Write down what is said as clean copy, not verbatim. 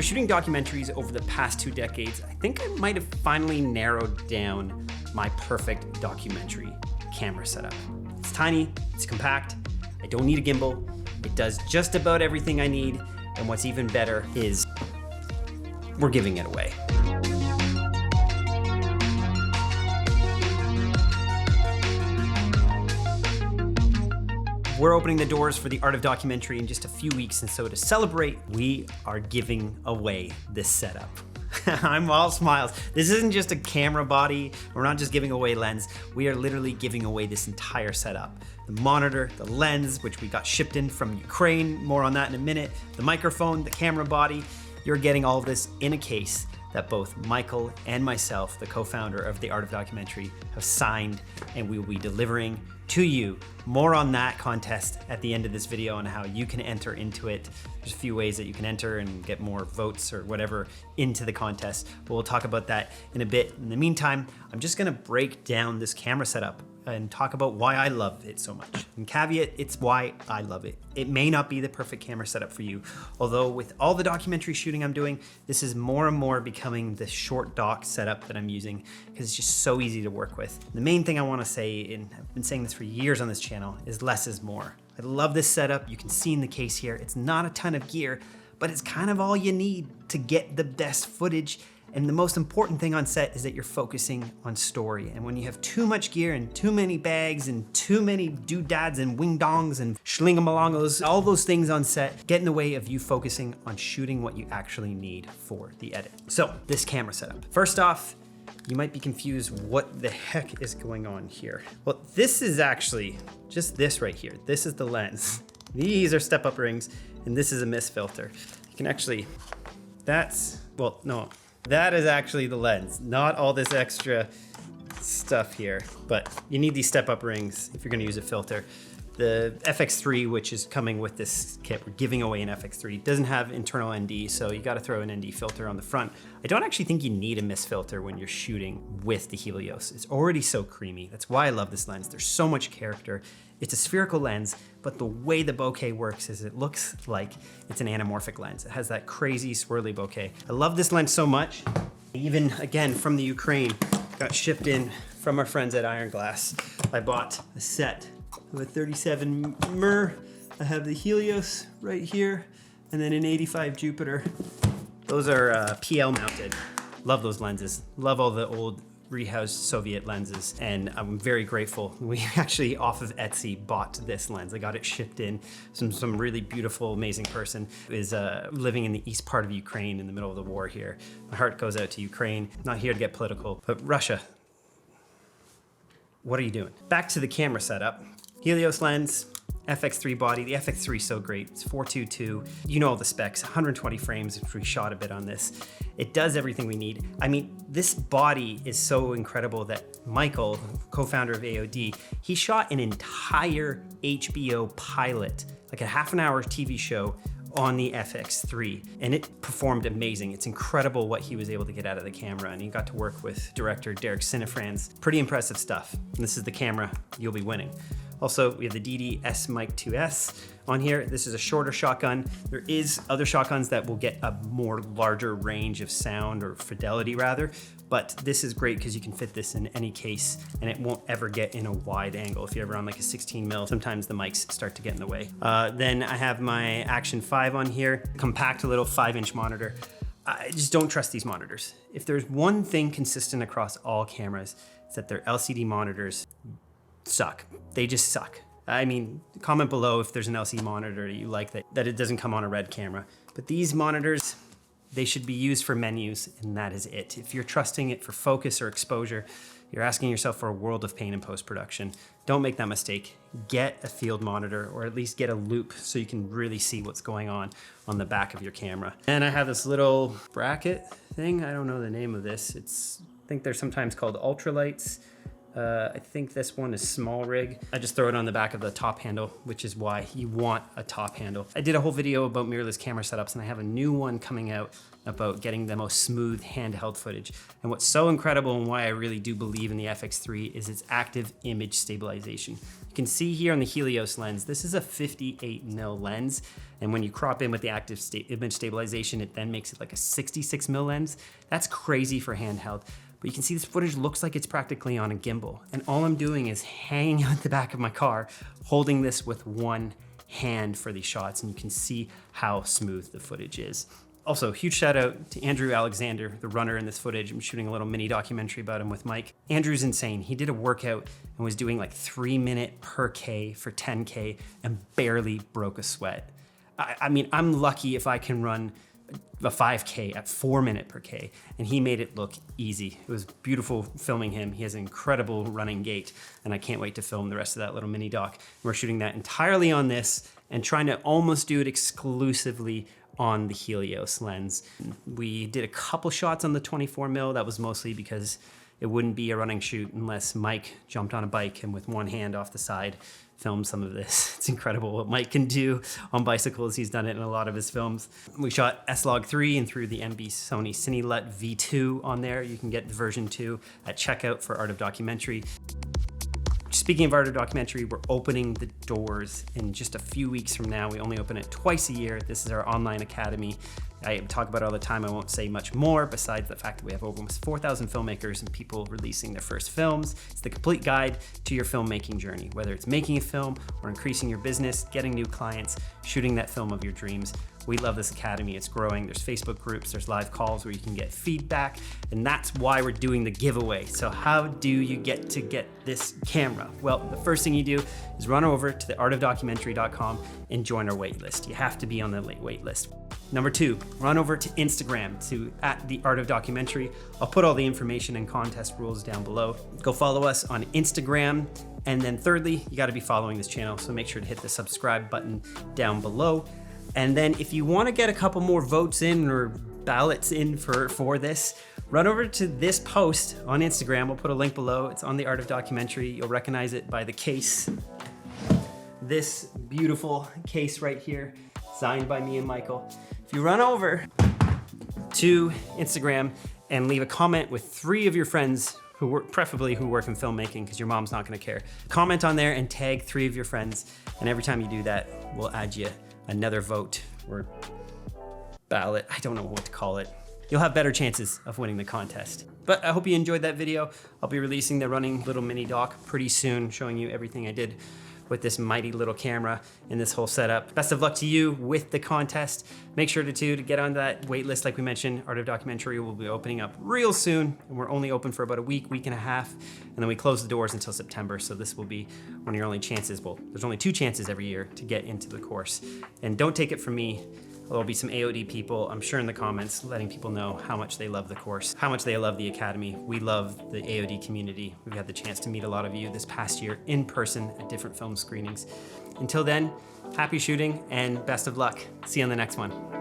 shooting documentaries over the past 2 decades, I think I might have finally narrowed down my perfect documentary camera setup. It's tiny, it's compact, I don't need a gimbal, it does just about everything I need, and what's even better is we're giving it away. We're opening the doors for the Art of Documentary in just a few weeks, and so to celebrate, we are giving away this setup. I'm all smiles. This isn't just a camera body. We're not just giving away lens. We are literally giving away this entire setup. The monitor, the lens, which we got shipped in from Ukraine, more on that in a minute, the microphone, the camera body. You're getting all of this in a case that both Michael and myself, the co-founder of the Art of Documentary, have signed, and we will be delivering to you. More on that contest at the end of this video on how you can enter into it. There's a few ways that you can enter and get more votes or whatever into the contest, but we'll talk about that in a bit. In the meantime, I'm just gonna break down this camera setup and talk about why I love it so much. And caveat, it's why I love it. It may not be the perfect camera setup for you, although with all the documentary shooting I'm doing, this is more and more becoming the short doc setup that I'm using because it's just so easy to work with. The main thing I wanna say, and I've been saying this for years on this channel, is less is more. I love this setup. You can see in the case here, it's not a ton of gear, but it's kind of all you need to get the best footage. And the most important thing on set is that you're focusing on story. And when you have too much gear and too many bags and too many doodads and wing dongs and schlingamalongos, all those things on set get in the way of you focusing on shooting what you actually need for the edit. So this camera setup. First off, you might be confused what the heck is going on here. Well, this is actually just this right here. This is the lens. These are step-up rings, and this is a mist filter. You can actually, that is actually the lens, not all this extra stuff here, but you need these step-up rings if you're gonna use a filter. The FX3, which is coming with this kit, we're giving away an FX3, doesn't have internal ND, so you gotta throw an ND filter on the front. I don't actually think you need a mist filter when you're shooting with the Helios. It's already so creamy. That's why I love this lens. There's so much character. It's a spherical lens, but the way the bokeh works is it looks like it's an anamorphic lens. It has that crazy swirly bokeh. I love this lens so much. Even, again, from the Ukraine, got shipped in from our friends at Iron Glass. I bought a set of a 37 Mur. I have the Helios right here, and then an 85 Jupiter. Those are PL mounted. Love those lenses. Love all the old rehoused Soviet lenses, and I'm very grateful. We actually, off of Etsy, bought this lens. I got it shipped in. Some really beautiful, amazing person is living in the east part of Ukraine in the middle of the war here. My heart goes out to Ukraine. Not here to get political, but Russia, what are you doing? Back to the camera setup. Helios lens, FX3 body. The FX3 is so great. It's 422. You know all the specs, 120 frames if we shot a bit on this. It does everything we need. I mean, this body is so incredible that Michael, co-founder of AOD, he shot an entire HBO pilot, like a half-an-hour TV show on the FX3, and it performed amazing. It's incredible what he was able to get out of the camera, and he got to work with director Derek Cinefrans. Pretty impressive stuff. And this is the camera you'll be winning. Also, we have the Deity S-Mic 2S on here. This is a shorter shotgun. There is other shotguns that will get a more larger range of sound, or fidelity rather, but this is great because you can fit this in any case and it won't ever get in a wide angle. If you're ever on like a 16 mil, sometimes the mics start to get in the way. Then I have my Action 5 on here, compact little 5-inch monitor. I just don't trust these monitors. If there's one thing consistent across all cameras, it's that their LCD monitors suck. They just suck. I mean, comment below if there's an LCD monitor that you like that it doesn't come on a red camera. But these monitors, they should be used for menus, and that is it. If you're trusting it for focus or exposure, you're asking yourself for a world of pain in post-production. Don't make that mistake. Get a field monitor, or at least get a loop so you can really see what's going on the back of your camera. And I have this little bracket thing. I don't know the name of this. I think they're sometimes called ultralights. I think this one is small rig. I just throw it on the back of the top handle, which is why you want a top handle. I did a whole video about mirrorless camera setups, and I have a new one coming out about getting the most smooth handheld footage. And what's so incredible and why I really do believe in the FX3 is its active image stabilization. You can see here on the Helios lens, this is a 58mm lens. And when you crop in with the active image stabilization, it then makes it like a 66mm lens. That's crazy for handheld. But you can see this footage looks like it's practically on a gimbal. And all I'm doing is hanging out the back of my car, holding this with one hand for these shots. And you can see how smooth the footage is. Also, huge shout out to Andrew Alexander, the runner in this footage. I'm shooting a little mini documentary about him with Mike. Andrew's insane. He did a workout and was doing like 3 minute per K for 10K and barely broke a sweat. I mean, I'm lucky if I can run a 5K at 4 minute per K, and he made it look easy. It was beautiful filming him. He has an incredible running gait, and I can't wait to film the rest of that little mini doc. We're shooting that entirely on this and trying to almost do it exclusively on the Helios lens. We did a couple shots on the 24mm. That was mostly because it wouldn't be a running shoot unless Mike jumped on a bike and with one hand off the side filmed some of this. It's incredible what Mike can do on bicycles. He's done it in a lot of his films. We shot S-Log3 and threw the MB Sony CineLut V2 on there. You can get version 2 at checkout for Art of Documentary. Speaking of Art of Documentary, we're opening the doors in just a few weeks from now. We only open it twice a year. This is our online academy. I talk about it all the time. I won't say much more besides the fact that we have almost 4,000 filmmakers and people releasing their first films. It's the complete guide to your filmmaking journey, whether it's making a film or increasing your business, getting new clients, shooting that film of your dreams. We love this academy. It's growing. There's Facebook groups, there's live calls where you can get feedback, and that's why we're doing the giveaway. So how do you get this camera? Well, the first thing you do is run over to theartofdocumentary.com and join our wait list. You have to be on the wait list. Number 2, run over to Instagram to @theartofdocumentary. I'll put all the information and contest rules down below. Go follow us on Instagram. And then thirdly, you gotta be following this channel, so make sure to hit the subscribe button down below. And then if you wanna get a couple more votes in or ballots in for this, run over to this post on Instagram. We'll put a link below. It's on the Art of Documentary. You'll recognize it by the case. This beautiful case right here, signed by me and Michael. If you run over to Instagram and leave a comment with 3 of your friends preferably who work in filmmaking, because your mom's not gonna care. Comment on there and tag 3 of your friends. And every time you do that, we'll add you another vote or ballot. I don't know what to call it. You'll have better chances of winning the contest. But I hope you enjoyed that video. I'll be releasing the running little mini doc pretty soon, showing you everything I did with this mighty little camera and this whole setup. Best of luck to you with the contest. Make sure to get on that wait list like we mentioned. Art of Documentary will be opening up real soon, and we're only open for about a week and a half, and then we close the doors until September, so this will be one of your only chances. Well, there's only 2 chances every year to get into the course. And don't take it from me. There'll be some AOD people, I'm sure, in the comments letting people know how much they love the course, how much they love the Academy. We love the AOD community. We've had the chance to meet a lot of you this past year in person at different film screenings. Until then, happy shooting and best of luck. See you on the next one.